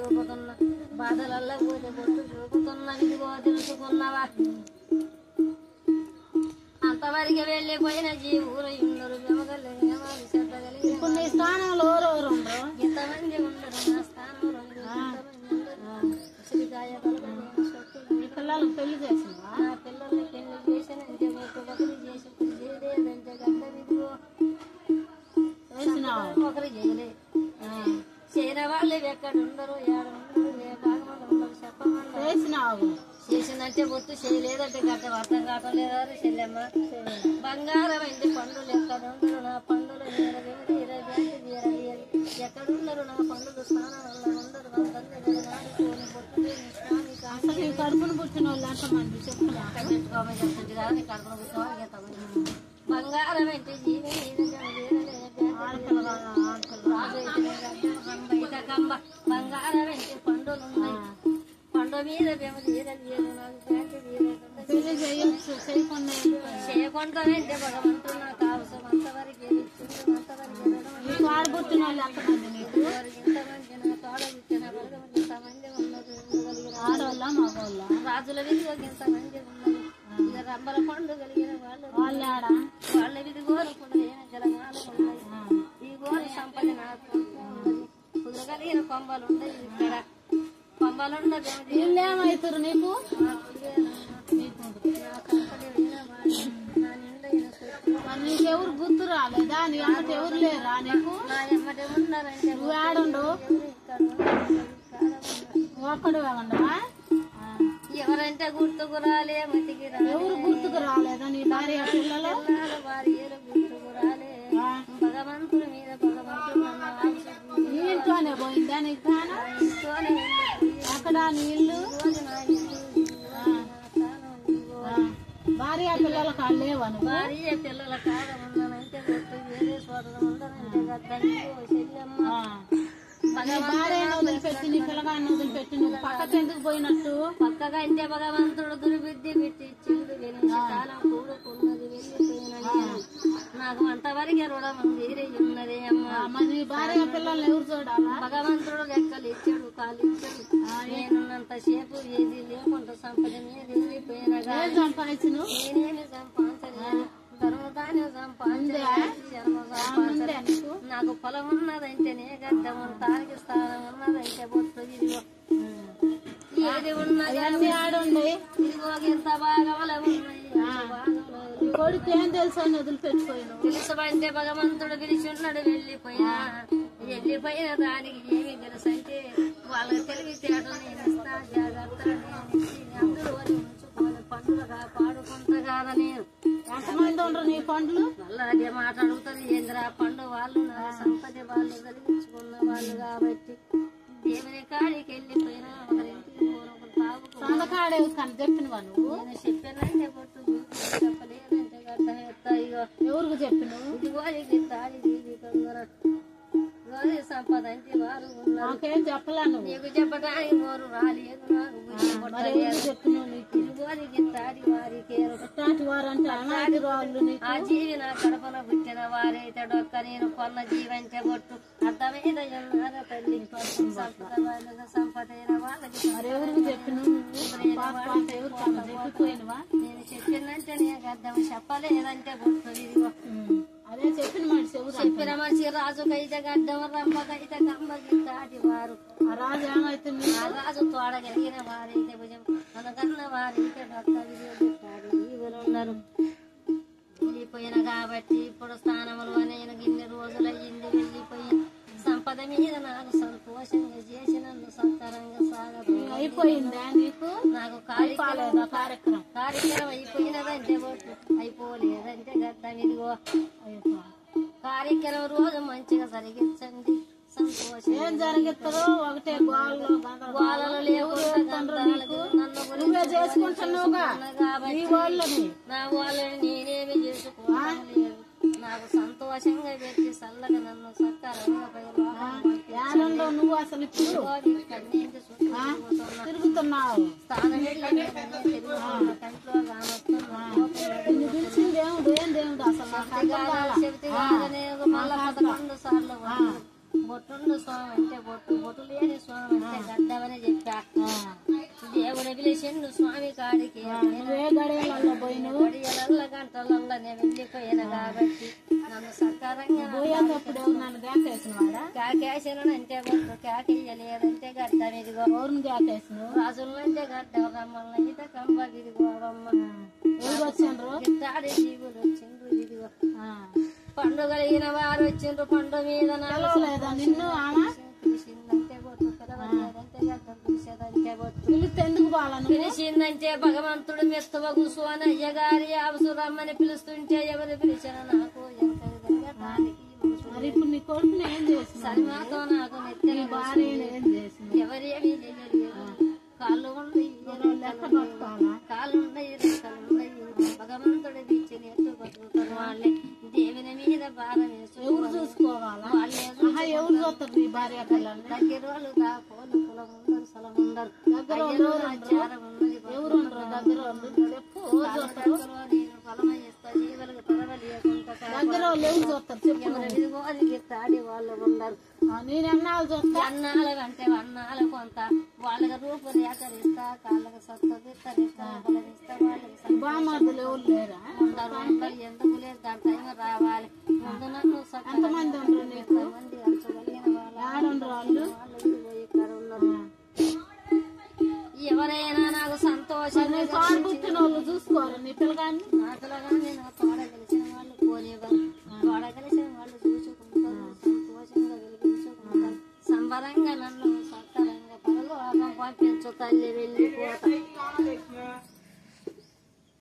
చూపుతున్నా బాధలల్లా పోతే బొట్టు చూపుతున్నా ఇదిగో తెలుసుకున్నావా అంతవరకు వెళ్ళిపోయిన జీవులు ఉండరు ఇప్పుడు నీ స్థానంలో ఎవరెవరు ఉండరు ఇంతమంది ఉండరు నా స్థానంలో ఉసిరికాయ పిల్లలకు పెళ్లి చేసిందా నా పిల్లల్ని పెళ్లి చేసానంటే ఒకరు చేసి చేయలేదంటే గంట విధిగో ఒకరు చేయలే చేయన వాళ్ళు ఎక్కడ ఉండరు ఏడ ఉండరు ఏ భాగంలో ఉండరు చెప్పమన్నారు చేసిందంటే బొట్టు చేయలేదంటే గట్ట అర్థం కావటం లేదా చెల్లెమ్మ బంగారం అంటే పండులు ఎక్కడ ఉండరు నా పండులు ఎక్కడున్నారు నా పండులు స్నానం వల్ల ఉండరు అసలు కడుపును పుట్టిన వాళ్ళు ఎంతమంది చెప్తున్నారు చెప్తుంది కదా నీ కడుపును పుట్టిన బంగారం అంటే జీవి బంగారం అంటే పండులు ఉన్నాయి పండు మీద పెళ్లి చేయొచ్చు చేయకుండా అంటే భగవంతుడు నాకు అవసరం అంతవరకు నీకు ఆడబుట్టిన వాళ్ళు ఎంతమంది నీకు ఇంతమంది నా తోడ ఇచ్చిన ఇంతమంది ఉన్నారు ఆడవాళ్ళ మగవాళ్ళ రాజుల విధిగా ఇంతమంది ఉన్నారు ఇక రంబల పండు కలిగిన వాళ్ళు వాళ్ళ విధి కోరుకుంటే జలమాలు ఉన్నాయి ఈ గోరు సంపద నాకు ఉన్నది కుదరగలిగిన కొంబలు ఉన్నాయి ఇక్కడ కొంబలున్నది వీళ్ళేమవుతారు నీకు నీకెవరు గుర్తు రాలేదా నీ అమ్మట ఎవరు లేరా నీకు నువ్వు ఆడుండు ఒక్కడు ఉండవా ఎవరంటే గుర్తుకు రాలే మతికి ఎవరు గుర్తుకు రాలేదా నీ భార్య పిల్లలు భార్యలు గుర్తుకు రాలే భగవంతుడి మీద భగవంతుడు నీ ఇంట్లోనే పోయిందా నీకు తాను అక్కడ నీ ఇల్లు భార్య పిల్లల కాళ్ళు లేవను భార్య పిల్లల కాడ ఉన్నానంటే గుర్తు వేరే సోదరం ఉండనంటే గద్దండి చెల్లెమ్మ భార్యను వదిలిపెట్టి నీ పిల్లగాన్ని వదిలిపెట్టి నువ్వు పక్కకి ఎందుకు పోయినట్టు పక్కగా అంటే భగవంతుడు దుర్బుద్ధి పెట్టి ఇచ్చిండు వెళ్ళి కాలం కూడుకున్నది వెళ్ళిపోయిన నాకు అంతవరకే రుణం తీరే ఉన్నది అమ్మ మరి భార్య పిల్లల్ని ఎవరు చూడాలా భగవంతుడు లెక్కలు ఇచ్చాడు కాలు ఇచ్చాడు నేనున్నంత సేపు ఏది లేకుండా సంపద మీద వెళ్ళిపోయినగా సంపాదించను నేనేమి సంపాదించలేదు ధర్మధాన్యం సంపాదించలేదు నాకు పొలం ఉన్నదంటేనే గద్దం తానికి స్థానం ఉన్నదంటే బొట్టు ఇదిగో ఏది ఉన్నది ఆడండి ఇదిగో ఇంత భాగంలో ఉన్నాయి కొడుకు ఏం తెలుసు అని వదిలిపెట్టుకోను తెలుసుమంటే భగవంతుడు పిలిచున్నాడు వెళ్ళిపోయిన దానికి ఏమి తెలుసు అంటే వాళ్ళకి తెలివితేటలు నేను ఇస్తా జాగ్రత్త అందరూ ఉంచుకోని పండుగ పాడుకుంటా కాదా నేను ఎంతమంది ఉండరు నీ పండ్లు మళ్ళీ అదే మాట అడుగుతుంది ఏంద్రా పండు వాళ్ళు నా సంపద వాళ్ళు కలిగించుకున్న వాళ్ళు కాబట్టి దేవుని కాడికి వెళ్ళిపోయినా ఒకరింటికి సొంతకాడే కానీ చెప్పినవా నువ్వు నేను చెప్పానంటే బొట్టు చెప్పలేదంటే గట్ట ఎత్తాయిగో ఎవరికి చెప్పిన ఇదిగో తాడి జీవితంగా సంపద అంటే వారు నాకేం చెప్పలే నువ్వు నీకు చెప్పడానికి మోరు రాలేదు ఆ జీవి నా కడపన పుట్టిన వారైతే డొక్క నేను కొన్న జీవంటే బొట్టు అర్థమైన తల్లి సంపదైన వాళ్ళకి చెప్పిపోయినవా నేను చెప్పిందంటే నీకు అర్థం చెప్పలేదంటే బొట్టు ఇదిగో అదే చెప్పిన మనిషి చెప్పిన మనిషి రాజుకైతే గడ్డం రంపకైతే కమ్మకి దాటివారు ఆ రాజు ఏమైతే రాజు తోడగలిగిన వారైతే భుజం మనకన్న వారైతే ఉన్నారు వెళ్ళిపోయిన కాబట్టి ఇప్పుడు స్థానములు నేను ఇన్ని రోజులయ్యింది వెళ్ళిపోయి సంపద మీద నాకు సంతోషంగా చేసి నన్ను సత్కరంగా సాగదు అయిపోయిందా నీకు నాకు కార్యక్రమం అయిపోయినదంటే అయిపోలేదంటే గడ్డం ఇదిగో కార్యక్రమం రోజు మంచిగా జరిగించండి సంతోషం ఏం జరిగిస్తారో ఒకటే గోళలు లేవు నువ్వే చేసుకుంటున్నావుగా నా వాళ్ళని నేనేమి చేసుకోలేదు నాకు సంతోషంగా పెట్టి చల్లగా నన్ను సత్కారంగా నువ్వు అసలు తిరుగుతున్నావు పిలిచింది దేవుడు ఏం దేవుడు అసలు చెబితే మళ్ళా 11 సార్లు బొట్టుండు స్వామి అంటే బొట్టు బొట్టు లేని స్వామి అంటే గడ్డమని చెప్పా దేవుడు పిలిచిండు స్వామి కాడికి గడియలల్ల గంటలల్ల నేను వెళ్ళిపోయిన కాబట్టి నన్ను సకారంగా కాకేసినంటే బొట్టు కాకేయలేదంటే గడ్డ ఇదిగో రాజులంటే గడ్డ రమ్మల్ల ఈత కంబ ఇదిగోరమ్మ గిట్టాడే జీవులు వచ్చిండ్రు ఇదిగో పండుగలిగిన వారు వచ్చిండ్రు పండు మీద నిన్ను పిలిచిందంటే బొట్టు పిలవలేదంటే గడ్డ పిలిచేదంటే బొట్టు ఎందుకు పిలిచిందంటే భగవంతుడు మెత్తవ కూసోని అయ్యగారి ఆవుసు రమ్మని పిలుస్తుంటే ఎవరు పిలిచిన నాకు మరి ఇప్పుడు నీ కొడుకుని ఏం చేసి సరిమాతో నాకు నెత్తిన భార్యను ఏం చేసి ఎవరేమీ కాళ్ళు ఉన్నాయి కాళ్ళు ఉన్నాయి రెక్కలున్నాయి భగవంతుడు ఇచ్చి నెట్టు బతుకుతారు వాళ్ళే దేవుని మీద భారం ఎవరు చూసుకోవాలా ఎవరు చూస్తారు నీ భార్య పిల్లల్ని దగ్గర వాళ్ళు పోలు కులం ఉండరు స్థలం ఉండరు ఆచారం ఉన్నది ఎవరు ఉండరు దగ్గర నేను పొలమ చేస్తా జీవులకు తొలవలేకుండా దగ్గర వాళ్ళు ఎవరు చూస్తారు చెప్పు అది తాడి వాళ్ళు ఉండరు నేను అన్నాలు చూస్తా అన్నాలు అంటే అన్నాలు కొంత వాళ్ళకి రూపురేఖలు ఇస్తా కాళ్ళకి సత్తా బలమిస్తా వాళ్ళకి బామర్దులు ఎవరు లేరా ఉండరు ఎందుకు లేదు దాని టైం రావాలి ముందు నన్ను ఎంతమంది ఉండరు నీకు మంది అంచగలిగిన వాళ్ళు ఇక్కడ ఉన్నారు ఎవరైనా నాకు సంతోషం పుట్టిన వాళ్ళు చూసుకోవాలి నీ పిల్లగాన్ని నా పిల్లగాని నేను తోడ గెలిచిన వాళ్ళు పోనేవారు తోడ గెలిచిన వాళ్ళు చూసుకుంటారు సంతోషంగా వెలిగించుకుంటారు సంబరంగా నన్ను సత్తరంగా పనులు పంపించు తల్లి వెళ్ళి